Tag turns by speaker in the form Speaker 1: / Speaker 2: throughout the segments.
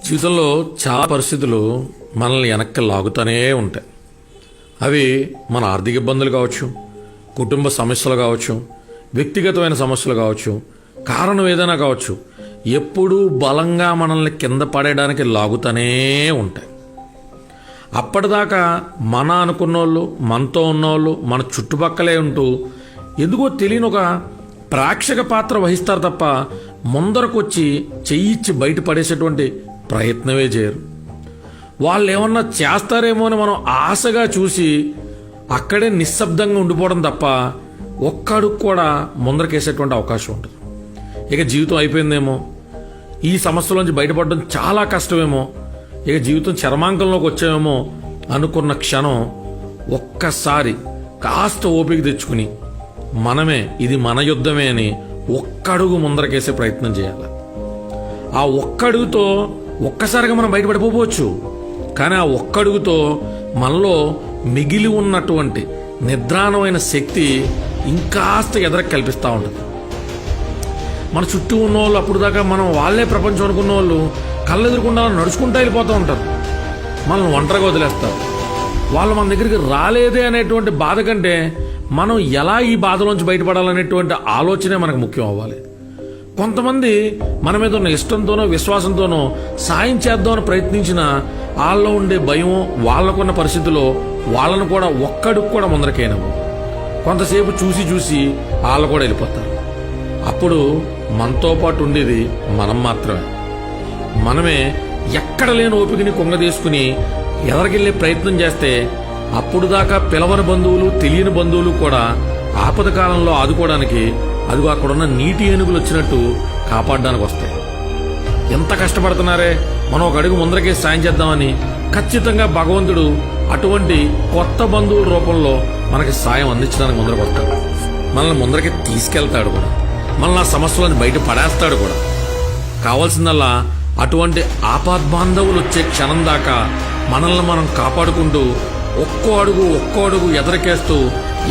Speaker 1: జీవితంలో చాలా పరిస్థితులు మనల్ని వెనక్కి లాగుతూనే ఉంటాయి. అవి మన ఆర్థిక ఇబ్బందులు కావచ్చు, కుటుంబ సమస్యలు కావచ్చు, వ్యక్తిగతమైన సమస్యలు కావచ్చు, కారణం ఏదైనా కావచ్చు, ఎప్పుడూ బలంగా మనల్ని కింద పడేయడానికి లాగుతూనే ఉంటాయి. అప్పటిదాకా మన అనుకున్నోళ్ళు, మనతో ఉన్నోళ్ళు మన చుట్టుపక్కలే ఉంటూ ఎందుకో తెలియని ఒక ప్రేక్షక పాత్ర వహిస్తారు తప్ప ముందరకు వచ్చి చెయ్యిచ్చి బయటపడేసేటువంటి ప్రయత్నమే చేయరు. వాళ్ళు ఏమన్నా చేస్తారేమో అని మనం ఆశగా చూసి అక్కడే నిశ్శబ్దంగా ఉండిపోవడం తప్ప ఒక్క అడుగు కూడా ముందరకేసేటువంటి అవకాశం ఉంటుంది. ఇక జీవితం అయిపోయిందేమో, ఈ సమస్యలోంచి బయటపడడం చాలా కష్టమేమో, ఇక జీవితం చరమాంకంలోకి వచ్చామేమో అనుకున్న క్షణం ఒక్కసారి కాస్త ఓపిక తెచ్చుకుని మనమే ఇది మన యుద్ధమే అని ఒక్కడుగు ముందరకేసే ప్రయత్నం చేయాలి. ఆ ఒక్కడుగుతో ఒక్కసారిగా మనం బయటపడిపోవచ్చు. కానీ ఆ ఒక్కడుగుతో మనలో మిగిలి ఉన్నటువంటి నిద్రాణమైన శక్తి ఇంకాస్త ఎదరకు కల్పిస్తూ ఉంటుంది. మన చుట్టూ ఉన్న వాళ్ళు అప్పుడు దాకా మనం వాళ్ళే ప్రపంచం అనుకున్న వాళ్ళు కళ్ళెదురుకుండా నడుచుకుంటూ వెళ్ళిపోతూ ఉంటారు. మనల్ని ఒంటరిగా వదిలేస్తారు. వాళ్ళు మన దగ్గరికి రాలేదే అనేటువంటి బాధ కంటే మనం ఎలా ఈ బాధలోంచి బయటపడాలనేటువంటి ఆలోచనే మనకు ముఖ్యం అవ్వాలి. కొంతమంది మన మీద ఉన్న ఇష్టంతోనో విశ్వాసంతోనో సాయం చేద్దామని ప్రయత్నించిన వాళ్ళలో ఉండే భయం, వాళ్ళకున్న పరిస్థితుల్లో వాళ్ళను కూడా ఒక్కడికి కూడా ముందరకేనవు. కొంతసేపు చూసి వాళ్ళు కూడా వెళ్ళిపోతారు. అప్పుడు మనతో పాటు ఉండేది మనం మాత్రమే. మనమే ఎక్కడ లేని ఓపికని కొంగదీసుకుని ఎదరికెళ్ళే ప్రయత్నం చేస్తే అప్పుడు దాకా పిలవని బంధువులు, తెలియని బంధువులు కూడా ఆపద కాలంలో ఆదుకోవడానికి అదిగో అక్కడున్న నీటి ఏనుగులు వచ్చినట్టు కాపాడడానికి వస్తాయి. ఎంత కష్టపడుతున్నారే, మనం ఒక అడుగు ముందరకే సాయం చేద్దామని ఖచ్చితంగా భగవంతుడు అటువంటి కొత్త బంధువుల రూపంలో మనకి సాయం అందించడానికి ముందరకు వస్తాడు. మనల్ని ముందరకి తీసుకెళ్తాడు కూడా, మనల్ని ఆ సమస్యలను బయట పడేస్తాడు కూడా. కావాల్సిందల్లా అటువంటి ఆపద్బాంధవులు వచ్చే క్షణం దాకా మనల్ని మనం కాపాడుకుంటూ ఒక్కో అడుగు ఎదరికేస్తూ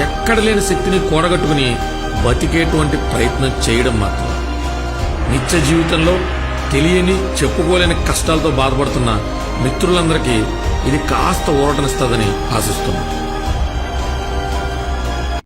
Speaker 1: ఎక్కడ లేని శక్తిని కూడగట్టుకుని బతికేటువంటి ప్రయత్నం చేయడం మాత్రం. నిత్య జీవితంలో తెలియని, చెప్పుకోలేని కష్టాలతో బాధపడుతున్న మిత్రులందరికీ ఇది కాస్త ఊరటనిస్తుందని ఆశిస్తున్నాను.